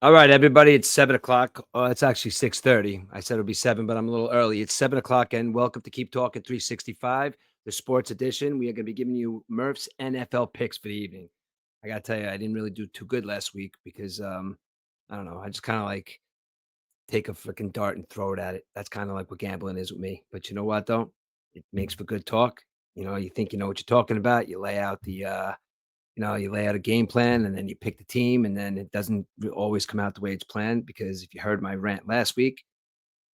All right, everybody, it's 7 o'clock. It's actually 6:30. I said it'll be 7, but I'm a little early. It's 7 o'clock, and welcome to Keep Talking 365, the sports edition. We are going to be giving you Murph's NFL picks for the evening. I got to tell you, I didn't really do too good last week because I don't know. I just kind of like take a freaking dart and throw it at it. That's kind of like what gambling is with me. But you know what, though? It makes for good talk. You think you know what you're talking about. You lay out a game plan and then you pick the team, and then it doesn't always come out the way it's planned. Because if you heard my rant last week,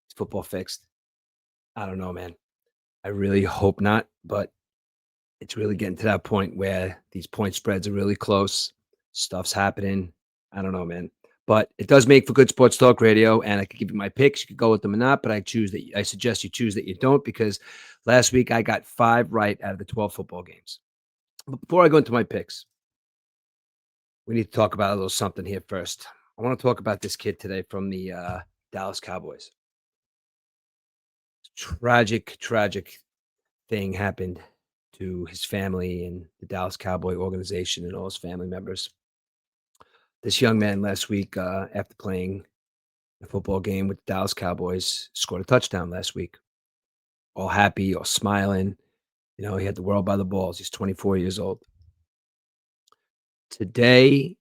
is football fixed? I don't know, man. I really hope not, but it's really getting to that point where these point spreads are really close. Stuff's happening. I don't know, man. But it does make for good sports talk radio, and I could give you my picks. You could go with them or not, but I suggest you choose that you don't, because last week I got 5 right out of the 12 football games. But before I go into my picks, we need to talk about a little something here first. I want to talk about this kid today from the Dallas Cowboys. Tragic, tragic thing happened to his family and the Dallas Cowboy organization and all his family members. This young man last week, after playing a football game with the Dallas Cowboys, scored a touchdown last week. All happy, all smiling. He had the world by the balls. He's 24 years old. Today,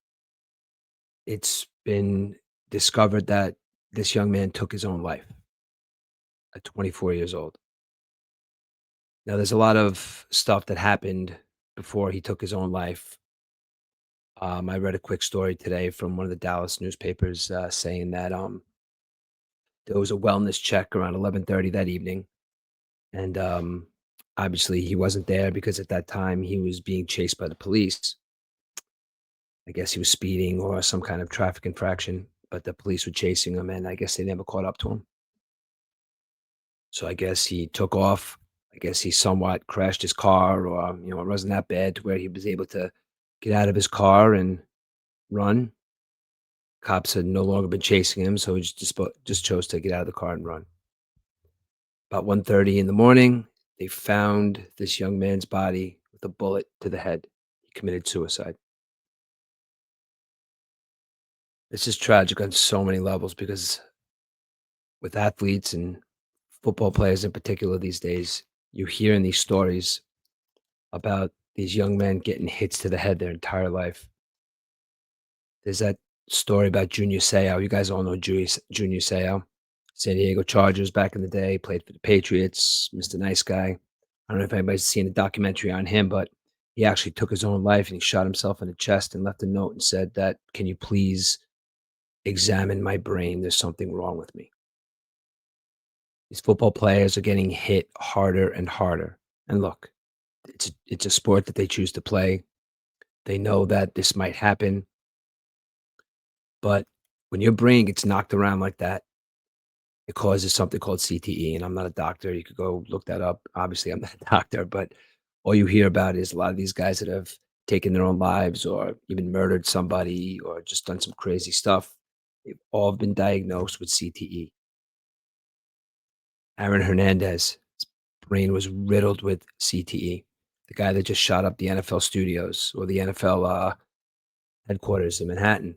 it's been discovered that this young man took his own life at 24 years old. Now, there's a lot of stuff that happened before he took his own life. I read a quick story today from one of the Dallas newspapers saying that there was a wellness check around 11:30 that evening, and obviously he wasn't there because at that time he was being chased by the police. I guess he was speeding or some kind of traffic infraction, but the police were chasing him, and I guess they never caught up to him. So I guess he took off. I guess he somewhat crashed his car, or it wasn't that bad to where he was able to get out of his car and run. Cops had no longer been chasing him, so he just chose to get out of the car and run. About 1:30 in the morning, they found this young man's body with a bullet to the head. He committed suicide. This is tragic on so many levels because with athletes and football players in particular these days, you hear in these stories about these young men getting hits to the head their entire life. There's that story about Junior Seau. You guys all know Junior Seau. San Diego Chargers back in the day, played for the Patriots, Mr. Nice Guy. I don't know if anybody's seen a documentary on him, but he actually took his own life and he shot himself in the chest and left a note and said that, "Can you please examine my brain? There's something wrong with me." These football players are getting hit harder and harder. And look, it's a sport that they choose to play. They know that this might happen, but when your brain gets knocked around like that, it causes something called CTE. And I'm not a doctor. You could go look that up. Obviously, I'm not a doctor, but all you hear about is a lot of these guys that have taken their own lives or even murdered somebody or just done some crazy stuff. They've all been diagnosed with CTE. Aaron Hernandez, his brain was riddled with CTE. The guy that just shot up the NFL studios or the NFL headquarters in Manhattan,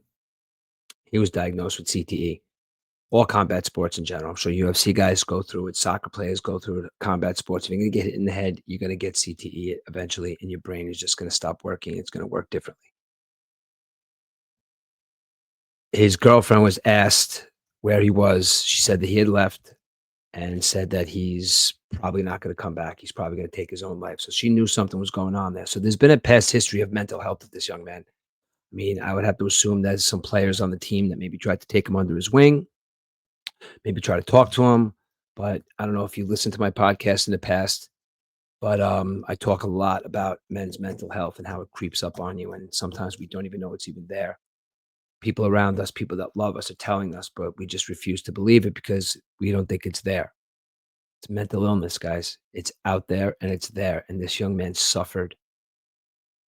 he was diagnosed with CTE. All combat sports in general. I'm sure UFC guys go through it. Soccer players go through it. Combat sports. If you're going to get hit in the head, you're going to get CTE eventually, and your brain is just going to stop working. It's going to work differently. His girlfriend was asked where he was. She said that he had left and said that he's probably not going to come back. He's probably going to take his own life. So she knew something was going on there. So there's been a past history of mental health of this young man. I mean, I would have to assume there's some players on the team that maybe tried to take him under his wing, maybe try to talk to him. But I don't know if you listened to my podcast in the past, but I talk a lot about men's mental health and how it creeps up on you. And sometimes we don't even know it's even there. People around us, people that love us are telling us, but we just refuse to believe it because we don't think it's there. It's mental illness, guys. It's out there and it's there. And this young man suffered.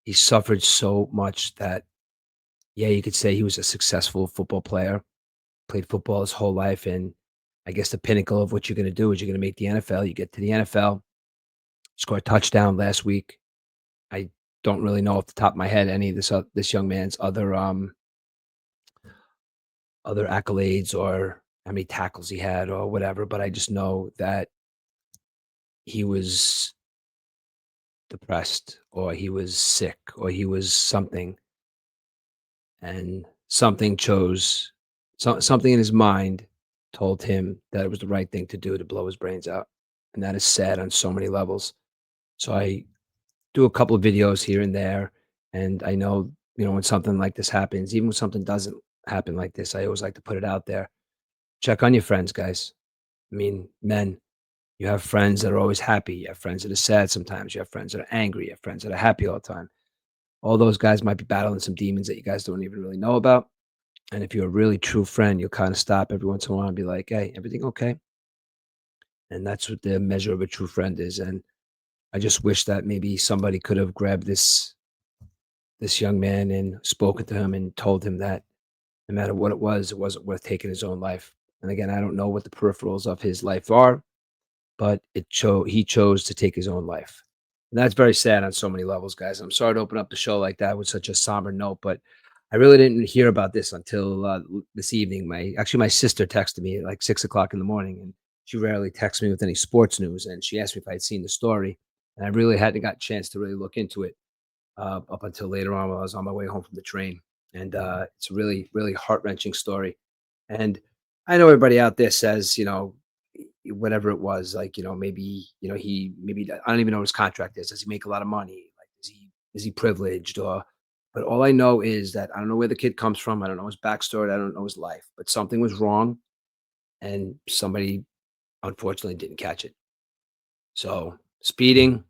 He suffered so much that, yeah, you could say he was a successful football player, played football his whole life. And I guess the pinnacle of what you're going to do is you're going to make the NFL. You get to the NFL, score a touchdown last week. I don't really know off the top of my head any of this young man's other other accolades or how many tackles he had or whatever, but I just know that he was depressed or he was sick or he was something, and something in his mind told him that it was the right thing to do to blow his brains out, and that is sad on so many levels. So I do a couple of videos here and there, and I know, when something like this happens, even when something doesn't happen like this, I always like to put it out there. Check on your friends, guys. I mean, men, you have friends that are always happy. You have friends that are sad sometimes. You have friends that are angry. You have friends that are happy all the time. All those guys might be battling some demons that you guys don't even really know about. And if you're a really true friend, you'll kind of stop every once in a while and be like, "Hey, everything okay?" And that's what the measure of a true friend is. And I just wish that maybe somebody could have grabbed this young man and spoken to him and told him that no matter what it wasn't worth taking his own life. And again, I don't know what the peripherals of his life are, but he chose to take his own life. And that's very sad on so many levels, guys. I'm sorry to open up the show like that with such a somber note, but I really didn't hear about this until this evening. My sister texted me at like 6 o'clock in the morning, and she rarely texts me with any sports news. And she asked me if I had seen the story, and I really hadn't got a chance to really look into it up until later on while I was on my way home from the train. And it's a really, really heart wrenching story. And I know everybody out there says, whatever it was, like, maybe, I don't even know what his contract is. Does he make a lot of money? Like, is he privileged or, but all I know is that I don't know where the kid comes from. I don't know his backstory. I don't know his life, but something was wrong and somebody unfortunately didn't catch it. So speeding,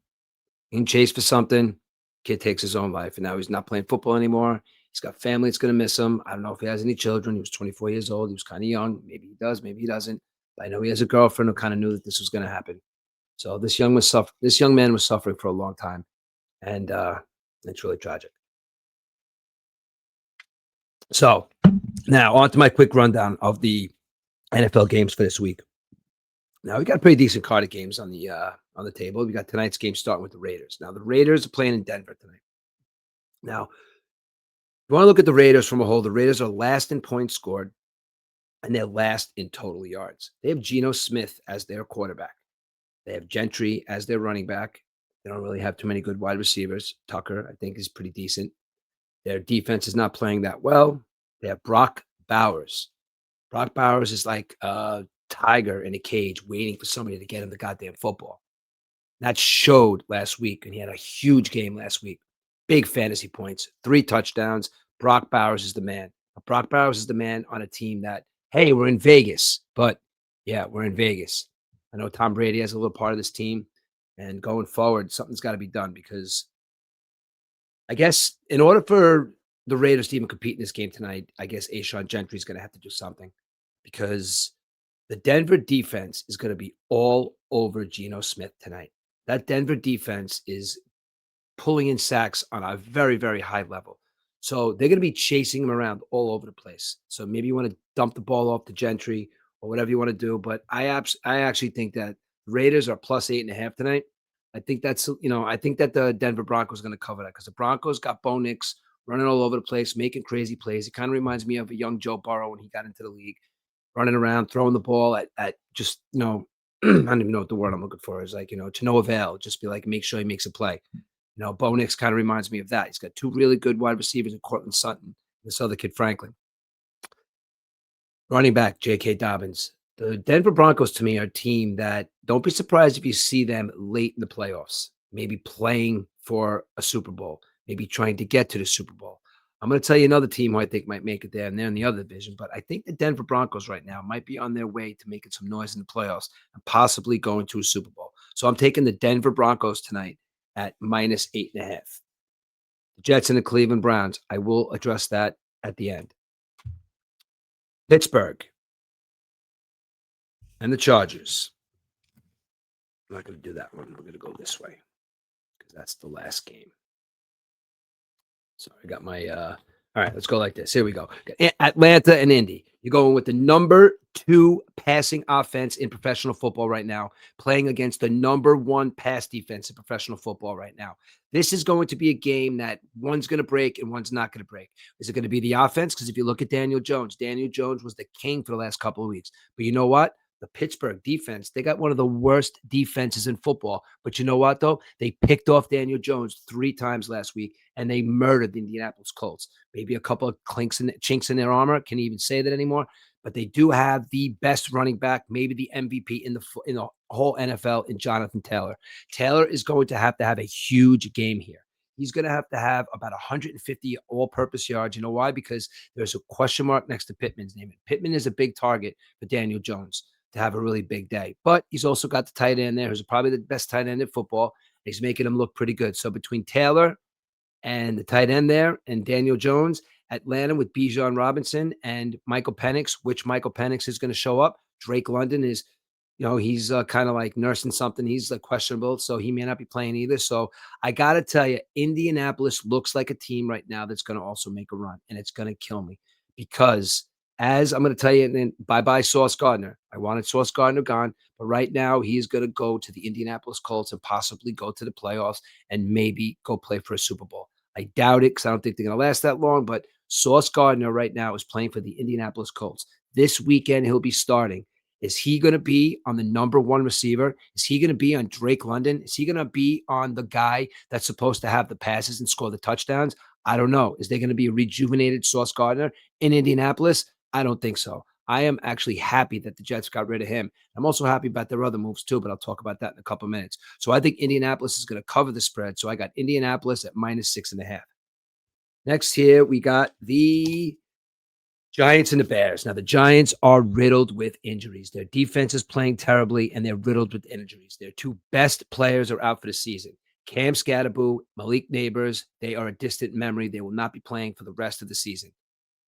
being chased for something, kid takes his own life, and now he's not playing football anymore. He's got family that's gonna miss him. I don't know if he has any children. He was 24 years old. He was kinda young. Maybe he does, maybe he doesn't. But I know he has a girlfriend who kinda knew that this was gonna happen. So this young man was suffering for a long time, and it's really tragic. So now on to my quick rundown of the NFL games for this week. Now we got a pretty decent card of games on the table. We got tonight's game starting with the Raiders. Now the Raiders are playing in Denver tonight. Now you want to look at the Raiders from a whole. The Raiders are last in points scored and they're last in total yards. They have Geno Smith as their quarterback. They have Gentry as their running back. They don't really have too many good wide receivers. Tucker, I think, is pretty decent. Their defense is not playing that well. They have Brock Bowers. Brock Bowers is like a tiger in a cage waiting for somebody to get him the goddamn football. That showed last week, and he had a huge game last week. Big fantasy points, 3 touchdowns. Brock Bowers is the man. Brock Bowers is the man on a team that, hey, we're in Vegas, but yeah, we're in Vegas. I know Tom Brady has a little part of this team, and going forward, something's got to be done because I guess in order for the Raiders to even compete in this game tonight, I guess Ashawn Gentry is going to have to do something because the Denver defense is going to be all over Geno Smith tonight. That Denver defense is pulling in sacks on a very, very high level. So they're going to be chasing him around all over the place. So maybe you want to dump the ball off to Gentry or whatever you want to do. But I actually think that Raiders are plus 8.5 tonight. I think that the Denver Broncos are going to cover that because the Broncos got Bo Nix running all over the place, making crazy plays. It kind of reminds me of a young Joe Burrow when he got into the league, running around, throwing the ball at just, I don't even know what the word I'm looking for is, like, to no avail. Just be like, make sure he makes a play. Bo Nix kind of reminds me of that. He's got 2 really good wide receivers in Cortland Sutton and this other kid, Franklin. Running back, J.K. Dobbins. The Denver Broncos, to me, are a team that don't be surprised if you see them late in the playoffs, maybe playing for a Super Bowl, maybe trying to get to the Super Bowl. I'm going to tell you another team who I think might make it there, and they're in the other division. But I think the Denver Broncos right now might be on their way to making some noise in the playoffs and possibly going to a Super Bowl. So I'm taking the Denver Broncos tonight at minus 8.5. The Jets and the Cleveland Browns. I will address that at the end. Pittsburgh and the Chargers. I'm not going to do that one. We're going to go this way because that's the last game. So I got my all right, let's go like this. Here we go. Atlanta and Indy. You're going with the number 2 passing offense in professional football right now, playing against the number 1 pass defense in professional football right now. This is going to be a game that one's going to break and one's not going to break. Is it going to be the offense? Because if you look at Daniel Jones was the king for the last couple of weeks. But you know what? The Pittsburgh defense, they got one of the worst defenses in football. But you know what, though? They picked off Daniel Jones 3 times last week, and they murdered the Indianapolis Colts. Maybe a couple of chinks in their armor. Can you even say that anymore? But they do have the best running back, maybe the MVP in the whole NFL, in Jonathan Taylor. Taylor is going to have a huge game here. He's going to have about 150 all-purpose yards. You know why? Because there's a question mark next to Pittman's name. Pittman is a big target for Daniel Jones to have a really big day. But he's also got the tight end there, who's probably the best tight end in football. He's making him look pretty good. So between Taylor and the tight end there and Daniel Jones, Atlanta with Bijan Robinson and Michael Penix, which Michael Penix is going to show up. Drake London is, he's kind of like nursing something. He's questionable, so he may not be playing either. So I got to tell you, Indianapolis looks like a team right now that's going to also make a run, and it's going to kill me because as I'm going to tell you, and then bye-bye Sauce Gardner. I wanted Sauce Gardner gone, but right now he is going to go to the Indianapolis Colts and possibly go to the playoffs and maybe go play for a Super Bowl. I doubt it because I don't think they're going to last that long, but Sauce Gardner right now is playing for the Indianapolis Colts. This weekend, he'll be starting. Is he going to be on the number 1 receiver? Is he going to be on Drake London? Is he going to be on the guy that's supposed to have the passes and score the touchdowns? I don't know. Is there going to be a rejuvenated Sauce Gardner in Indianapolis? I don't think so. I am actually happy that the Jets got rid of him. I'm also happy about their other moves too, but I'll talk about that in a couple of minutes. So I think Indianapolis is going to cover the spread. So I got Indianapolis at -6.5. Next here, we got the Giants and the Bears. Now, the Giants are riddled with injuries. Their defense is playing terribly, and they're riddled with injuries. Their 2 best players are out for the season. Cam Scatterboo, Malik Neighbors, they are a distant memory. They will not be playing for the rest of the season.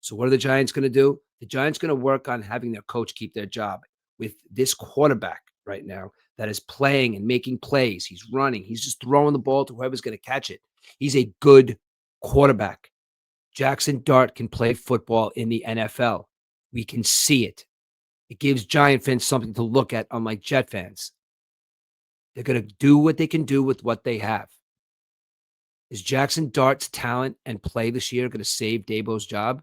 So what are the Giants going to do? The Giants going to work on having their coach keep their job with this quarterback right now that is playing and making plays. He's running. He's just throwing the ball to whoever's going to catch it. He's a good quarterback. Jackson Dart can play football in the NFL. We can see it. It gives Giant fans something to look at, unlike Jet fans. They're going to do what they can do with what they have. Is Jackson Dart's talent and play this year going to save Dabo's job?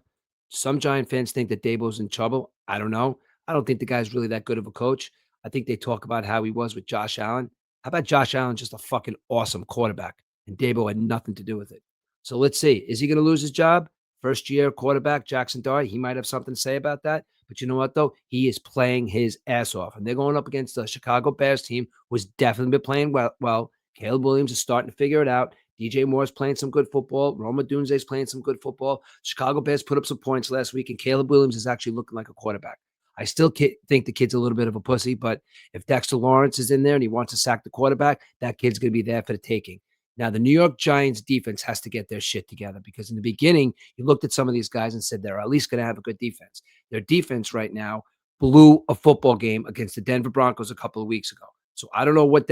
Some Giant fans think that Dabo's in trouble. I don't know. I don't think the guy's really that good of a coach. I think they talk about how he was with Josh Allen. How about Josh Allen just a fucking awesome quarterback, and Dabo had nothing to do with it? So let's see. Is he going to lose his job? First year quarterback, Jackson Dart. He might have something to say about that. But you know what, though? He is playing his ass off. And they're going up against the Chicago Bears team, who's definitely been playing well. Caleb Williams is starting to figure it out. DJ Moore's playing some good football. Roma Dunze's playing some good football. Chicago Bears put up some points last week, and Caleb Williams is actually looking like a quarterback. I still think the kid's a little bit of a pussy, but if Dexter Lawrence is in there and he wants to sack the quarterback, that kid's going to be there for the taking. Now, the New York Giants defense has to get their shit together because in the beginning, you looked at some of these guys and said they're at least going to have a good defense. Their defense right now blew a football game against the Denver Broncos a couple of weeks ago. So I don't know what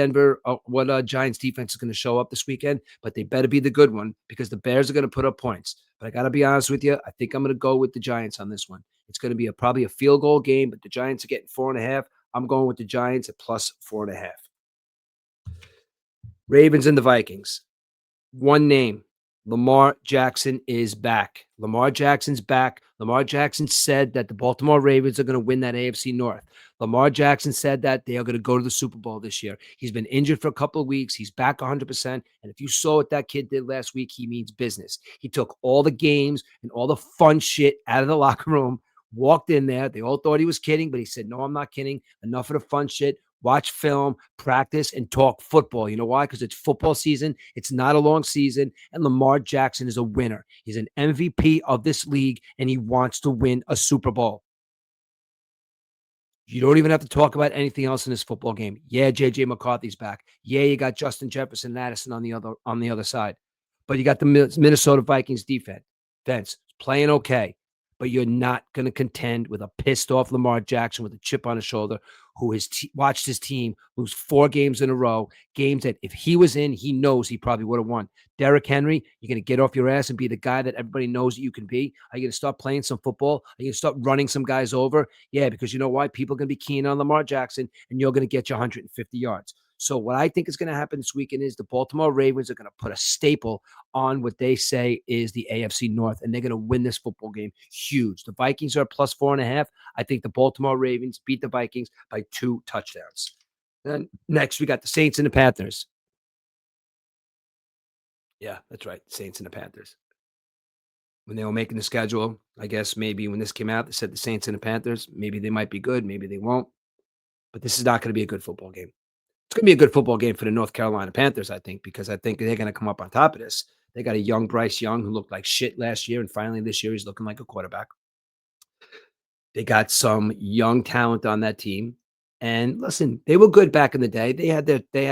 Giants defense is going to show up this weekend, but they better be the good one because the Bears are going to put up points. But I got to be honest with you, I think I'm going to go with the Giants on this one. It's going to be probably a field goal game, but the Giants are getting 4.5. I'm going with the Giants at plus 4.5. Ravens and the Vikings. One name. Lamar Jackson is back. Lamar Jackson's back. Lamar Jackson said that the Baltimore Ravens are going to win that AFC North. Lamar Jackson said that they are going to go to the Super Bowl this year. He's been injured for a couple of weeks. He's back 100%. And if you saw what that kid did last week, he means business. He took all the games and all the fun shit out of the locker room, walked in there. They all thought he was kidding, but he said, no, I'm not kidding. Enough of the fun shit. Watch film, practice, and talk football. You know why? Because it's football season. It's not a long season. And Lamar Jackson is a winner. He's an MVP of this league, and he wants to win a Super Bowl. You don't even have to talk about anything else in this football game. Yeah, J.J. McCarthy's back. Yeah, you got Justin Jefferson and Addison on the other side. But you got the Minnesota Vikings defense playing okay. but you're not going to contend with a pissed off Lamar Jackson with a chip on his shoulder who has watched his team lose 4 games in a row, games that if he was in, he knows he probably would have won. Derrick Henry, you're going to get off your ass and be the guy that everybody knows that you can be. Are you going to start playing some football? Are you going to start running some guys over? Yeah, because you know why? People are going to be keen on Lamar Jackson, and you're going to get your 150 yards. So what I think is going to happen this weekend is the Baltimore Ravens are going to put a staple on what they say is the AFC North, and they're going to win this football game huge. The Vikings are plus 4.5. I think the Baltimore Ravens beat the Vikings by 2 touchdowns. Then next, we got the Saints and the Panthers. Yeah, that's right. Saints and the Panthers. When they were making the schedule, I guess maybe when this came out, they said the Saints and the Panthers. Maybe they might be good. Maybe they won't. But this is not going to be a good football game. It's going to be a good football game for the North Carolina Panthers, I think, because I think they're going to come up on top of this. They got a young Bryce Young who looked like shit last year, and finally this year he's looking like a quarterback. They got some young talent on that team. And listen, they were good back in the day. They had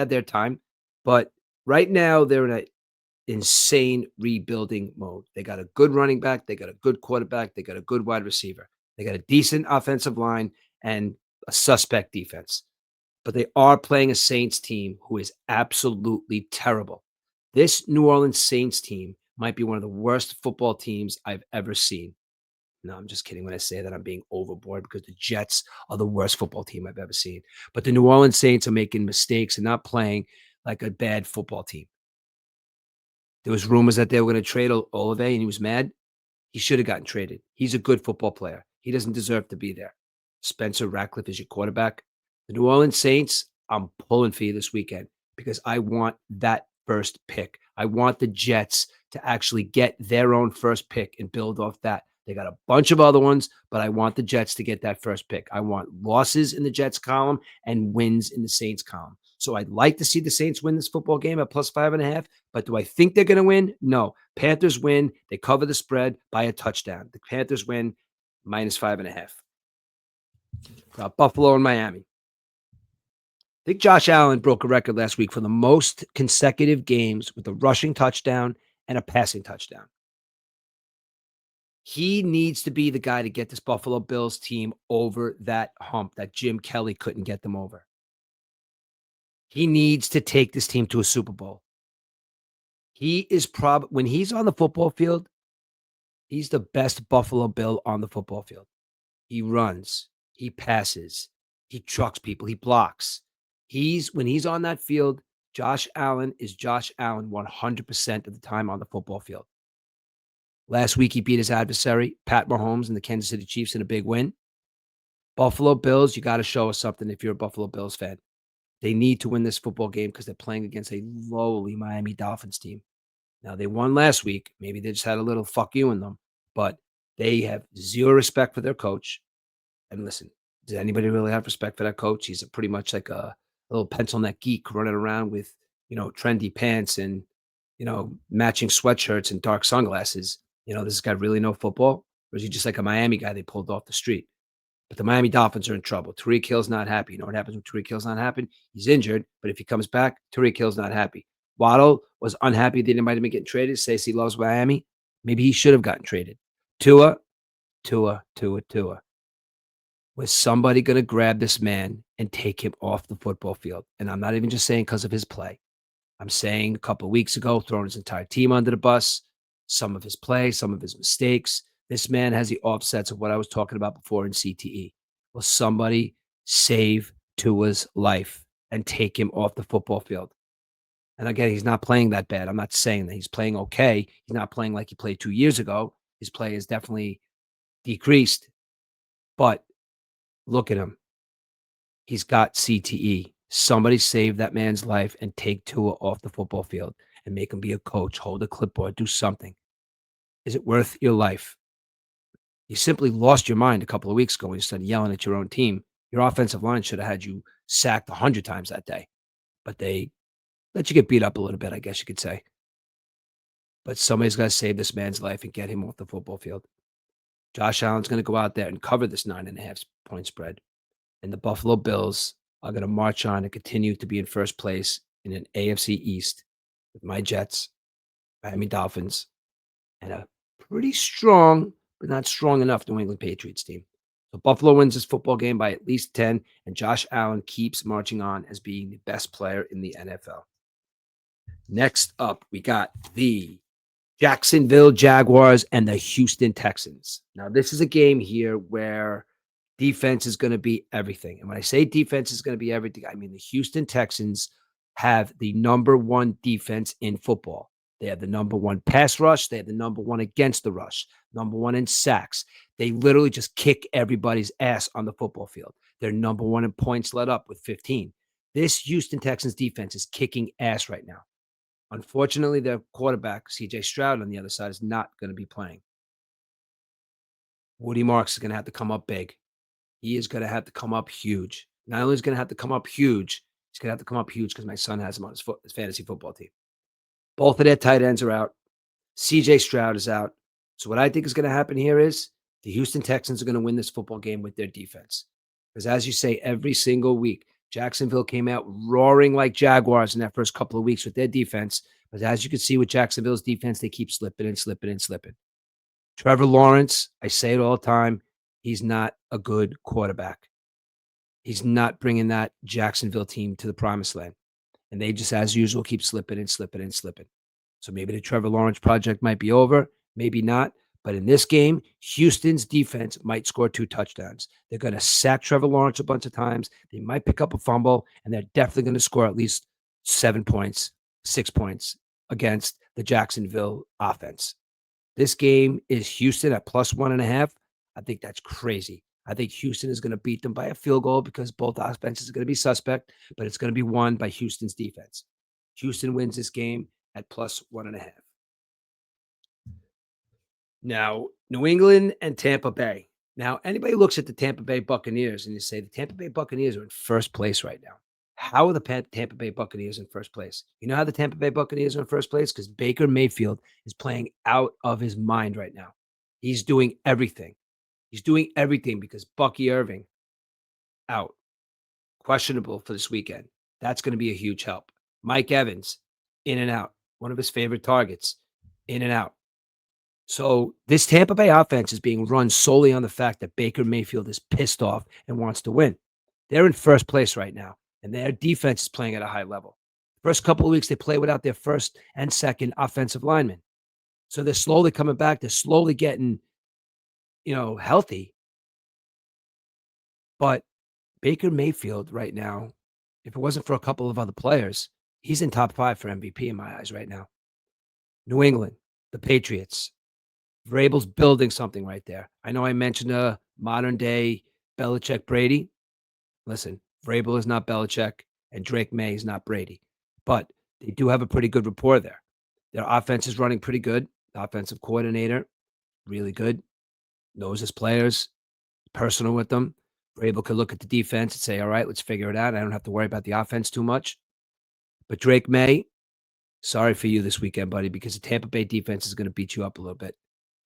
their time, but right now they're in an insane rebuilding mode. They got a good running back, they got a good quarterback, they got a good wide receiver. They got a decent offensive line and a suspect defense. But they are playing a Saints team who is absolutely terrible. This New Orleans Saints team might be one of the worst football teams I've ever seen. No, I'm just kidding when I say that. I'm being overboard because the Jets are the worst football team I've ever seen. But the New Orleans Saints are making mistakes and not playing like a bad football team. There was rumors that they were going to trade Olave, and he was mad. He should have gotten traded. He's a good football player. He doesn't deserve to be there. Spencer Ratcliffe is your quarterback. The New Orleans Saints, I'm pulling for you this weekend because I want that first pick. I want the Jets to actually get their own first pick and build off that. They got a bunch of other ones, but I want the Jets to get that first pick. I want losses in the Jets column and wins in the Saints column. So I'd like to see the Saints win this football game at plus 5.5. But do I think they're going to win? No. Panthers win. They cover the spread by a touchdown. The Panthers win minus 5.5. Buffalo and Miami. I think Josh Allen broke a record last week for the most consecutive games with a rushing touchdown and a passing touchdown. He needs to be the guy to get this Buffalo Bills team over that hump that Jim Kelly couldn't get them over. He needs to take this team to a Super Bowl. He is when he's on the football field, he's the best Buffalo Bill on the football field. He runs, he passes, he trucks people, he blocks. When he's on that field, Josh Allen is Josh Allen 100% of the time on the football field. Last week, he beat his adversary, Pat Mahomes, and the Kansas City Chiefs in a big win. Buffalo Bills, you got to show us something if you're a Buffalo Bills fan. They need to win this football game because they're playing against a lowly Miami Dolphins team. Now, they won last week. Maybe they just had a little fuck you in them, but they have zero respect for their coach. And listen, does anybody really have respect for that coach? He's pretty much like a little pencil neck geek running around with, trendy pants and, matching sweatshirts and dark sunglasses. This guy really know football? Or is he just like a Miami guy they pulled off the street? But the Miami Dolphins are in trouble. Tyreek Hill's not happy. You know what happens when Tyreek Hill's not happy? He's injured, but if he comes back, Tyreek Hill's not happy. Waddle was unhappy that he might have been getting traded. Says he loves Miami. Maybe he should have gotten traded. Tua. Was somebody going to grab this man and take him off the football field? And I'm not even just saying because of his play. I'm saying a couple of weeks ago, throwing his entire team under the bus, some of his play, some of his mistakes. This man has the offsets of what I was talking about before in CTE. Will somebody save Tua's life and take him off the football field? And again, he's not playing that bad. I'm not saying that he's playing okay. He's not playing like he played 2 years ago. His play is definitely decreased, but look at him. He's got CTE. Somebody save that man's life and take Tua off the football field and make him be a coach, hold a clipboard, do something. Is it worth your life? You simply lost your mind a couple of weeks ago when you started yelling at your own team. Your offensive line should have had you sacked 100 times that day, but they let you get beat up a little bit, I guess you could say. But somebody's got to save this man's life and get him off the football field. Josh Allen's going to go out there and cover this 9.5 point spread. And the Buffalo Bills are going to march on and continue to be in first place in an AFC East with my Jets, Miami Dolphins, and a pretty strong but not strong enough New England Patriots team. So Buffalo wins this football game by at least 10, and Josh Allen keeps marching on as being the best player in the NFL. Next up, we got the Jacksonville Jaguars and the Houston Texans. Now, this is a game here where defense is going to be everything. And when I say defense is going to be everything, I mean the Houston Texans have the number one defense in football. They have the number one pass rush. They have the number one against the rush, number one in sacks. They literally just kick everybody's ass on the football field. They're number one in points let up with 15. This Houston Texans defense is kicking ass right now. Unfortunately, their quarterback, CJ Stroud, on the other side, is not going to be playing. Woody Marks is going to have to come up big. He is going to have to come up huge. Not only is going to have to come up huge, he's going to have to come up huge because my son has him on his fantasy football team. Both of their tight ends are out. CJ Stroud is out. So what I think is going to happen here is the Houston Texans are going to win this football game with their defense. Because as you say, every single week, Jacksonville came out roaring like Jaguars in that first couple of weeks with their defense. But as you can see with Jacksonville's defense, they keep slipping and slipping and slipping. Trevor Lawrence, I say it all the time, he's not a good quarterback. He's not bringing that Jacksonville team to the promised land. And they just, as usual, keep slipping and slipping and slipping. So maybe the Trevor Lawrence project might be over, maybe not. But in this game, Houston's defense might score 2 touchdowns. They're going to sack Trevor Lawrence a bunch of times. They might pick up a fumble, and they're definitely going to score at least 7 points, 6 points against the Jacksonville offense. This game is Houston at plus 1.5. I think that's crazy. I think Houston is going to beat them by a field goal because both offenses are going to be suspect, but it's going to be won by Houston's defense. Houston wins this game at plus 1.5. Now, New England and Tampa Bay. Now, anybody looks at the Tampa Bay Buccaneers and you say the Tampa Bay Buccaneers are in first place right now. How are the Tampa Bay Buccaneers in first place? You know how the Tampa Bay Buccaneers are in first place? Because Baker Mayfield is playing out of his mind right now. He's doing everything. He's doing everything because Bucky Irving out. Questionable for this weekend. That's going to be a huge help. Mike Evans, in and out. One of his favorite targets, in and out. So this Tampa Bay offense is being run solely on the fact that Baker Mayfield is pissed off and wants to win. They're in first place right now, and their defense is playing at a high level. First couple of weeks, they play without their first and second offensive linemen. So they're slowly coming back. They're slowly getting, healthy. But Baker Mayfield right now, if it wasn't for a couple of other players, he's in top 5 for MVP in my eyes right now. New England, the Patriots. Vrabel's building something right there. I know I mentioned a modern day Belichick Brady. Listen, Vrabel is not Belichick and Drake May is not Brady, but they do have a pretty good rapport there. Their offense is running pretty good. The offensive coordinator, really good, knows his players, personal with them. Vrabel could look at the defense and say, all right, let's figure it out. I don't have to worry about the offense too much. But Drake May, sorry for you this weekend, buddy, because the Tampa Bay defense is going to beat you up a little bit.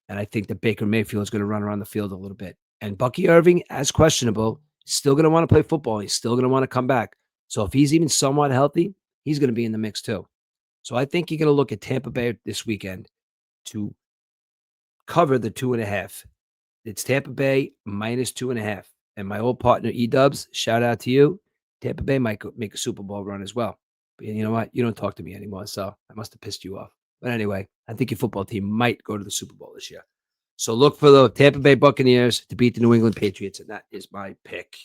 And I think that Baker Mayfield is going to run around the field a little bit. And Bucky Irving, as questionable, is still going to want to play football. He's still going to want to come back. So if he's even somewhat healthy, he's going to be in the mix too. So I think you're going to look at Tampa Bay this weekend to cover the 2.5. It's Tampa Bay minus 2.5. And my old partner, E-Dubs, shout out to you. Tampa Bay might make a Super Bowl run as well. But you know what? You don't talk to me anymore, so I must have pissed you off. But anyway, I think your football team might go to the Super Bowl this year. So look for the Tampa Bay Buccaneers to beat the New England Patriots, and that is my pick.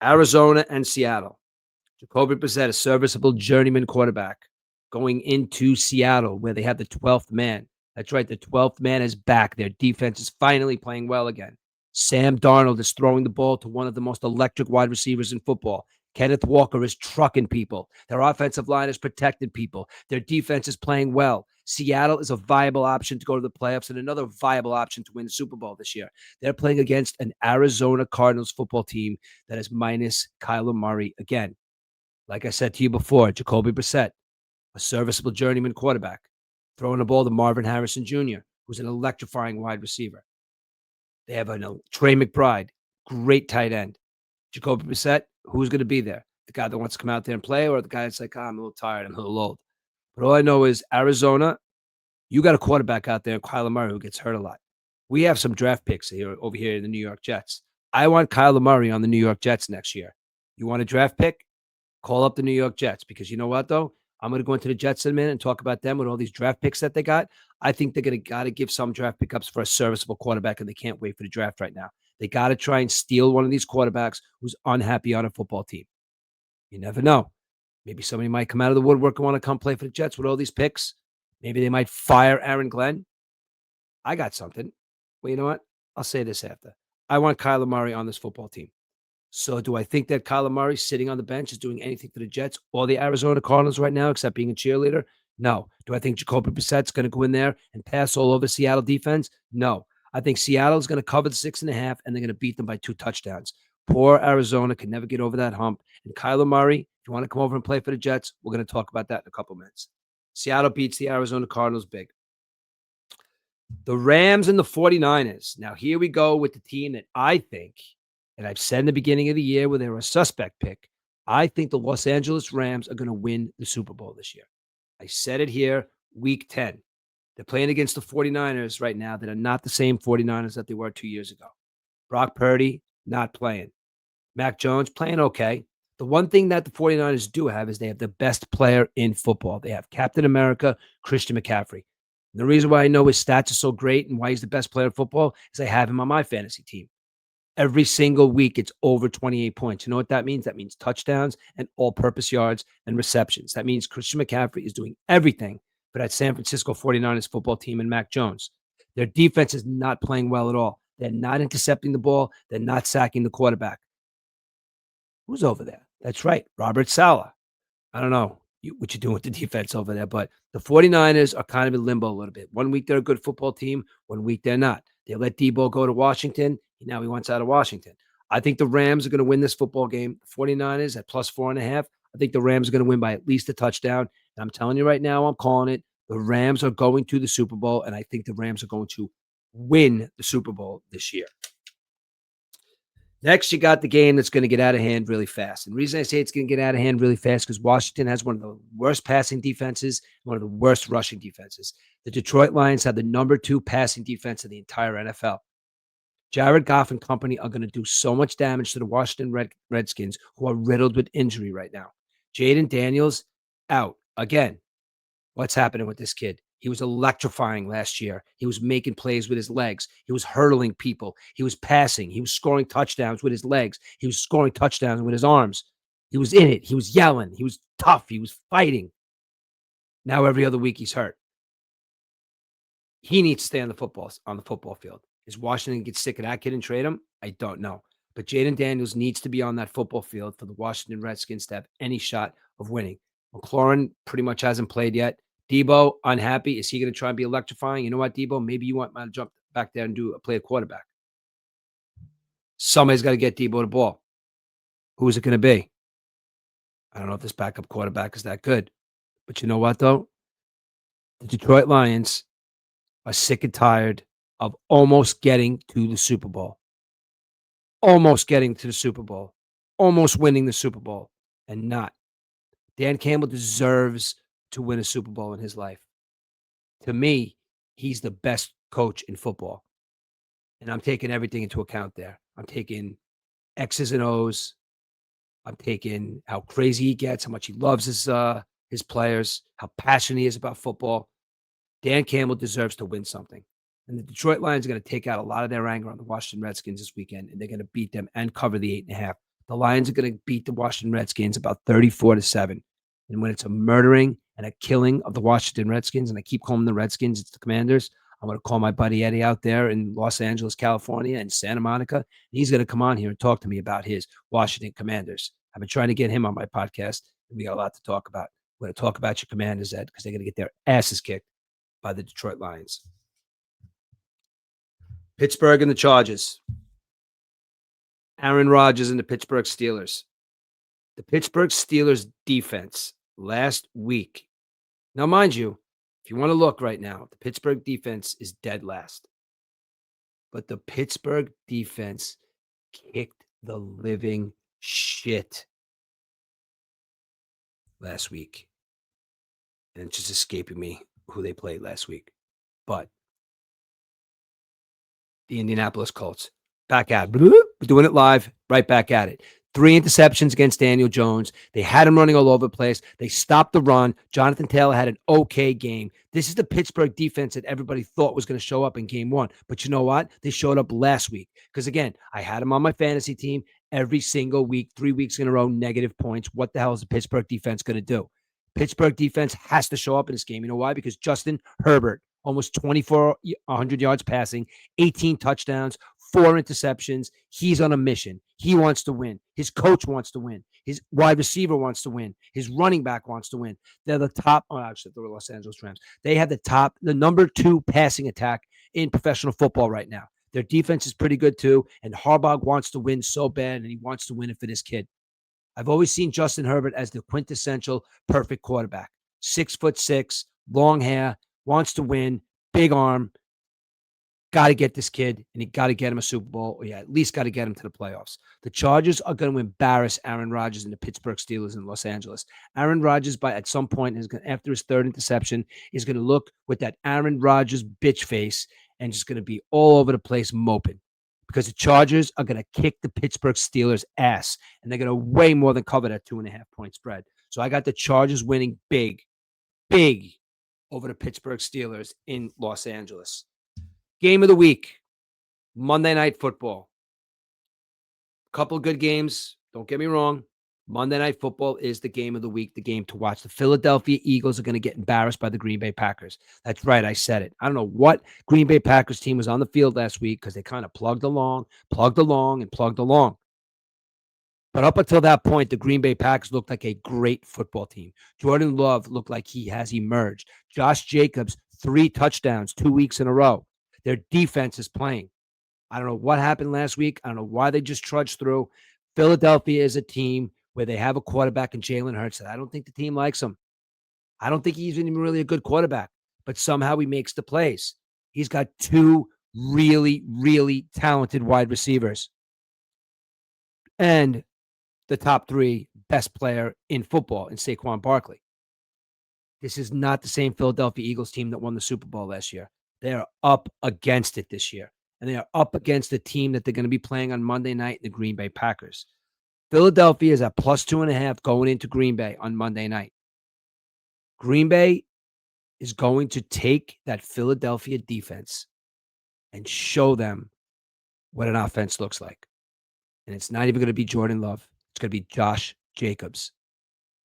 Arizona and Seattle. Jacoby Brissett, a serviceable journeyman quarterback, going into Seattle where they have the 12th man. That's right, the 12th man is back. Their defense is finally playing well again. Sam Darnold is throwing the ball to one of the most electric wide receivers in football. Kenneth Walker is trucking people. Their offensive line has protected people. Their defense is playing well. Seattle is a viable option to go to the playoffs and another viable option to win the Super Bowl this year. They're playing against an Arizona Cardinals football team that is minus Kyler Murray again. Like I said to you before, Jacoby Brissett, a serviceable journeyman quarterback, throwing the ball to Marvin Harrison Jr., who's an electrifying wide receiver. They have Trey McBride, great tight end. Jacoby Brissett, who's going to be there? The guy that wants to come out there and play, or the guy that's like, I'm a little tired, I'm a little old. But all I know is Arizona, you got a quarterback out there, Kyler Murray, who gets hurt a lot. We have some draft picks here over here in the New York Jets. I want Kyler Murray on the New York Jets next year. You want a draft pick? Call up the New York Jets because you know what though? I'm going to go into the Jets in a minute and talk about them with all these draft picks that they got. I think they're going to got to give some draft pickups for a serviceable quarterback, and they can't wait for the draft right now. They got to try and steal one of these quarterbacks who's unhappy on a football team. You never know. Maybe somebody might come out of the woodwork and want to come play for the Jets with all these picks. Maybe they might fire Aaron Glenn. I got something. Well, you know what? I'll say this after. I want Kyler Murray on this football team. So do I think that Kyler Murray sitting on the bench is doing anything for the Jets or the Arizona Cardinals right now except being a cheerleader? No. Do I think Jacoby Brissett's going to go in there and pass all over Seattle defense? No. I think Seattle's going to cover the 6.5 and they're going to beat them by 2 touchdowns. Poor Arizona can never get over that hump. And Kyler Murray, if you want to come over and play for the Jets, we're going to talk about that in a couple minutes. Seattle beats the Arizona Cardinals big. The Rams and the 49ers. Now, here we go with the team that I think, and I've said in the beginning of the year when they were a suspect pick, I think the Los Angeles Rams are going to win the Super Bowl this year. I said it here week 10. They're playing against the 49ers right now that are not the same 49ers that they were 2 years ago. Brock Purdy, not playing. Mac Jones, playing okay. The one thing that the 49ers do have is they have the best player in football. They have Captain America, Christian McCaffrey. And the reason why I know his stats are so great and why he's the best player in football is I have him on my fantasy team. Every single week, it's over 28 points. You know what that means? That means touchdowns and all-purpose yards and receptions. That means Christian McCaffrey is doing everything for that San Francisco 49ers football team and Mac Jones. Their defense is not playing well at all. They're not intercepting the ball. They're not sacking the quarterback. Who's over there? That's right, Robert Saleh. I don't know what you're doing with the defense over there, but the 49ers are kind of in limbo a little bit. One week they're a good football team, one week they're not. They let Debo go to Washington. Now he wants out of Washington. I think the Rams are going to win this football game. The 49ers at plus 4.5. I think the Rams are going to win by at least a touchdown. And I'm telling you right now, I'm calling it. The Rams are going to the Super Bowl, and I think the Rams are going to win the Super Bowl this year. Next, you got the game that's going to get out of hand really fast. And the reason I say it's going to get out of hand really fast because Washington has one of the worst passing defenses, one of the worst rushing defenses. The Detroit Lions have the number 2 passing defense in the entire NFL. Jared Goff and company are going to do so much damage to the Washington Redskins, who are riddled with injury right now. Jaden Daniels out again. What's happening with this kid? He was electrifying last year. He was making plays with his legs. He was hurdling people. He was passing. He was scoring touchdowns with his legs. He was scoring touchdowns with his arms. He was in it. He was yelling. He was tough. He was fighting. Now every other week he's hurt. He needs to stay on the football field. Is Washington get sick of that kid and trade him? I don't know. But Jaden Daniels needs to be on that football field for the Washington Redskins to have any shot of winning. McLaurin pretty much hasn't played yet. Debo, unhappy. Is he going to try and be electrifying? You know what, Debo? Maybe you want to jump back there and play a quarterback. Somebody's got to get Debo the ball. Who is it going to be? I don't know if this backup quarterback is that good. But you know what, though? The Detroit Lions are sick and tired of almost getting to the Super Bowl. Almost getting to the Super Bowl. Almost winning the Super Bowl and not. Dan Campbell deserves to win a Super Bowl in his life. To me, he's the best coach in football. And I'm taking everything into account there. I'm taking X's and O's. I'm taking how crazy he gets, how much he loves his players, how passionate he is about football. Dan Campbell deserves to win something. And the Detroit Lions are going to take out a lot of their anger on the Washington Redskins this weekend, and they're going to beat them and cover the 8.5. The Lions are going to beat the Washington Redskins about 34-7. And when it's a murdering and a killing of the Washington Redskins, and I keep calling them the Redskins, it's the Commanders. I'm going to call my buddy Eddie out there in Los Angeles, California, and Santa Monica. And he's going to come on here and talk to me about his Washington Commanders. I've been trying to get him on my podcast, and we got a lot to talk about. We're going to talk about your Commanders, Ed, because they're going to get their asses kicked by the Detroit Lions. Pittsburgh and the Chargers. Aaron Rodgers and the Pittsburgh Steelers. The Pittsburgh Steelers defense last week. Now, mind you, if you want to look right now, the Pittsburgh defense is dead last. But the Pittsburgh defense kicked the living shit last week. And it's just escaping me who they played last week. But The Indianapolis Colts. Back at it. We're doing it live, right back at it. 3 interceptions against Daniel Jones. They had him running all over the place. They stopped the run. Jonathan Taylor had an okay game. This is the Pittsburgh defense that everybody thought was going to show up in game one. But you know what? They showed up last week. Because again, I had them on my fantasy team every single week, 3 weeks in a row, negative points. What the hell is the Pittsburgh defense going to do? Pittsburgh defense has to show up in this game. You know why? Because Justin Herbert, almost 2,400 yards passing, 18 touchdowns, 4 interceptions. He's on a mission. He wants to win. His coach wants to win. His wide receiver wants to win. His running back wants to win. They're the top. Oh, actually, the Los Angeles Rams. They have the number 2 passing attack in professional football right now. Their defense is pretty good too. And Harbaugh wants to win so bad, and he wants to win it for this kid. I've always seen Justin Herbert as the quintessential perfect quarterback. 6'6", long hair, wants to win, big arm. Got to get this kid, and you got to get him a Super Bowl, or at least got to get him to the playoffs. The Chargers are going to embarrass Aaron Rodgers and the Pittsburgh Steelers in Los Angeles. Aaron Rodgers, at some point, after his third interception, is going to look with that Aaron Rodgers bitch face and just going to be all over the place moping, because the Chargers are going to kick the Pittsburgh Steelers' ass, and they're going to way more than cover that 2.5-point spread. So I got the Chargers winning big over the Pittsburgh Steelers in Los Angeles. Game of the week, Monday Night Football. Couple of good games. Don't get me wrong. Monday Night Football is the game of the week, the game to watch. The Philadelphia Eagles are going to get embarrassed by the Green Bay Packers. That's right. I said it. I don't know what Green Bay Packers team was on the field last week because they kind of plugged along. But up until that point, the Green Bay Packers looked like a great football team. Jordan Love looked like he has emerged. Josh Jacobs, 3 touchdowns, 2 weeks in a row. Their defense is playing. I don't know what happened last week. I don't know why they just trudged through. Philadelphia is a team where they have a quarterback in Jalen Hurts that I don't think the team likes him. I don't think he's even really a good quarterback, but somehow he makes the plays. He's got 2 really, really talented wide receivers and the top 3 best player in football in Saquon Barkley. This is not the same Philadelphia Eagles team that won the Super Bowl last year. They are up against it this year, and they are up against the team that they're going to be playing on Monday night, the Green Bay Packers. Philadelphia is at +2.5 going into Green Bay on Monday night. Green Bay is going to take that Philadelphia defense and show them what an offense looks like. And it's not even going to be Jordan Love. It's going to be Josh Jacobs.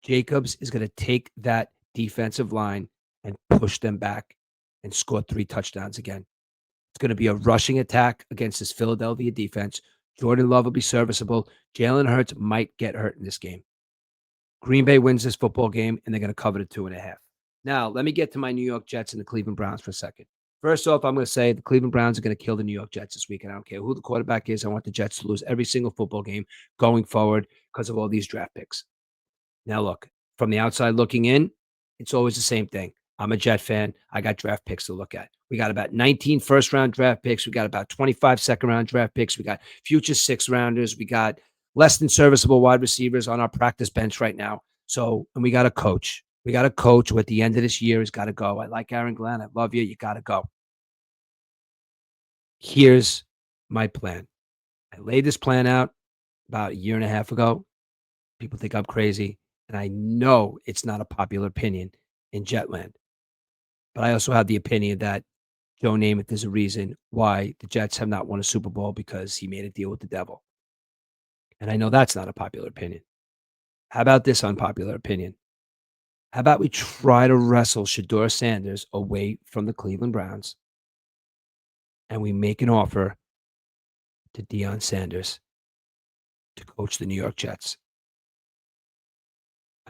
Jacobs is going to take that defensive line and push them back and score 3 touchdowns again. It's going to be a rushing attack against this Philadelphia defense. Jordan Love will be serviceable. Jalen Hurts might get hurt in this game. Green Bay wins this football game, and they're going to cover the 2.5. Now, let me get to my New York Jets and the Cleveland Browns for a second. First off, I'm going to say the Cleveland Browns are going to kill the New York Jets this week. And I don't care who the quarterback is. I want the Jets to lose every single football game going forward because of all these draft picks. Now, look, from the outside looking in, it's always the same thing. I'm a Jet fan. I got draft picks to look at. We got about 19 first-round draft picks. We got about 25 second-round draft picks. We got future 6th-rounders. We got less than serviceable wide receivers on our practice bench right now. So, and we got a coach. We got a coach who at the end of this year has got to go. I like Aaron Glenn. I love you. You got to go. Here's my plan. I laid this plan out about a year and a half ago. People think I'm crazy, and I know it's not a popular opinion in Jetland. But I also have the opinion that Joe Namath is a reason why the Jets have not won a Super Bowl because he made a deal with the devil. And I know that's not a popular opinion. How about this unpopular opinion? How about we try to wrestle Shedeur Sanders away from the Cleveland Browns and we make an offer to Deon Sanders to coach the New York Jets?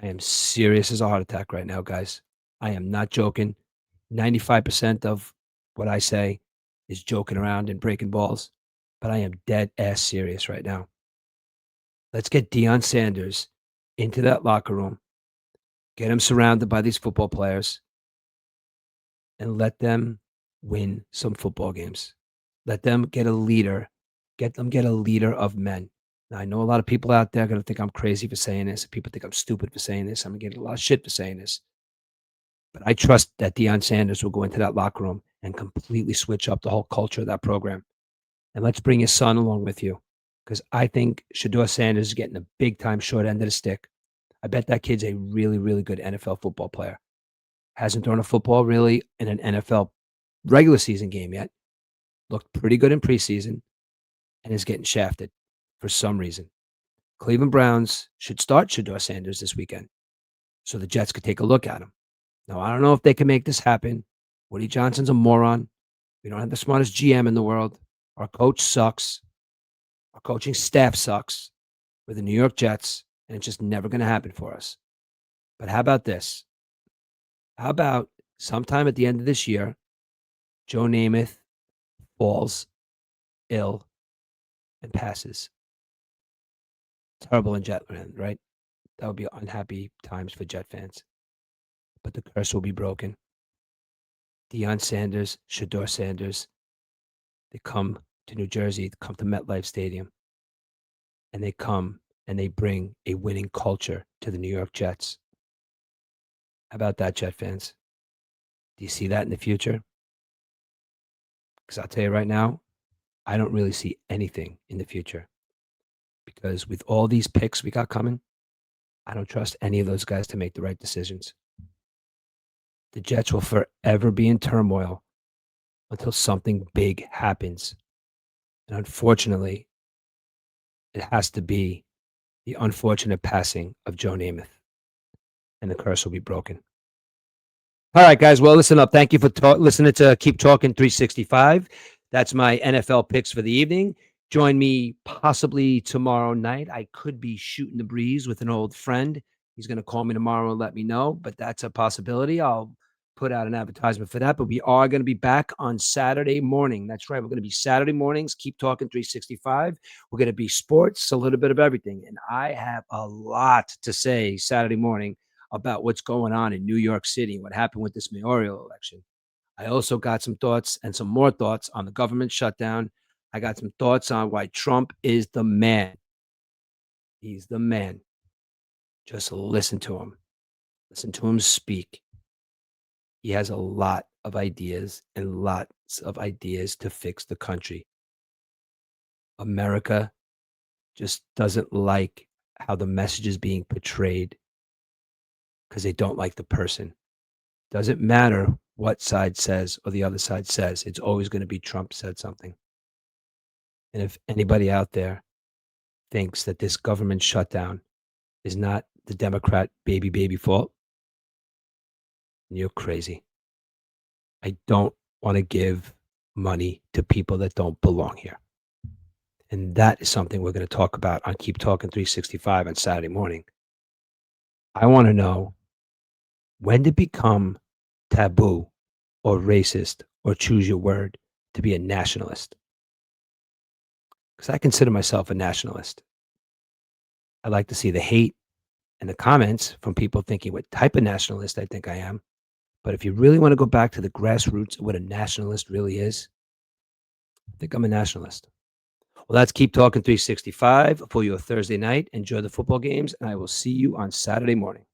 I am serious as a heart attack right now, guys. I am not joking. 95% of what I say is joking around and breaking balls, but I am dead ass serious right now. Let's get Deon Sanders into that locker room, get him surrounded by these football players, and let them win some football games. Let them get a leader. Get a leader of men. Now, I know a lot of people out there are going to think I'm crazy for saying this. People think I'm stupid for saying this. I'm going to get a lot of shit for saying this. But I trust that Deon Sanders will go into that locker room and completely switch up the whole culture of that program. And let's bring your son along with you because I think Shador Sanders is getting a big time short end of the stick. I bet that kid's a really, really good NFL football player. Hasn't thrown a football really in an NFL regular season game yet. Looked pretty good in preseason and is getting shafted for some reason. Cleveland Browns should start Shador Sanders this weekend so the Jets could take a look at him. Now, I don't know if they can make this happen. Woody Johnson's a moron. We don't have the smartest GM in the world. Our coach sucks. Our coaching staff sucks. We're the New York Jets, and it's just never going to happen for us. But how about this? How about sometime at the end of this year, Joe Namath falls ill and passes? Terrible in Jetland, right? That would be unhappy times for Jet fans. But the curse will be broken. Deon Sanders, Shador Sanders, they come to New Jersey, they come to MetLife Stadium, and they come and they bring a winning culture to the New York Jets. How about that, Jet fans? Do you see that in the future? Because I'll tell you right now, I don't really see anything in the future. Because with all these picks we got coming, I don't trust any of those guys to make the right decisions. The Jets will forever be in turmoil until something big happens. And unfortunately, it has to be the unfortunate passing of Joe Namath, and the curse will be broken. All right, guys. Well, listen up. Thank you for listening to Keep Talking 365. That's my NFL picks for the evening. Join me possibly tomorrow night. I could be shooting the breeze with an old friend. He's going to call me tomorrow and let me know, but that's a possibility. I'll put out an advertisement for that, but we are going to be back on Saturday morning. That's right. We're going to be Saturday mornings. Keep Talking 365. We're going to be sports, a little bit of everything. And I have a lot to say Saturday morning about what's going on in New York City, what happened with this mayoral election. I also got some thoughts and some more thoughts on the government shutdown. I got some thoughts on why Trump is the man. He's the man. Just listen to him. Listen to him speak. He has a lot of ideas and lots of ideas to fix the country. America just doesn't like how the message is being portrayed because they don't like the person. Doesn't matter what side says or the other side says. It's always going to be Trump said something. And if anybody out there thinks that this government shutdown is not the Democrat baby fault, you're crazy. I don't want to give money to people that don't belong here. And that is something we're going to talk about on Keep Talking 365 on Saturday morning. I want to know, when did it become taboo or racist or choose your word to be a nationalist? Because I consider myself a nationalist. I like to see the hate and the comments from people thinking what type of nationalist I think I am. But if you really want to go back to the grassroots of what a nationalist really is, I think I'm a nationalist. Well, that's Keep Talking 365 for your Thursday night. Enjoy the football games, and I will see you on Saturday morning.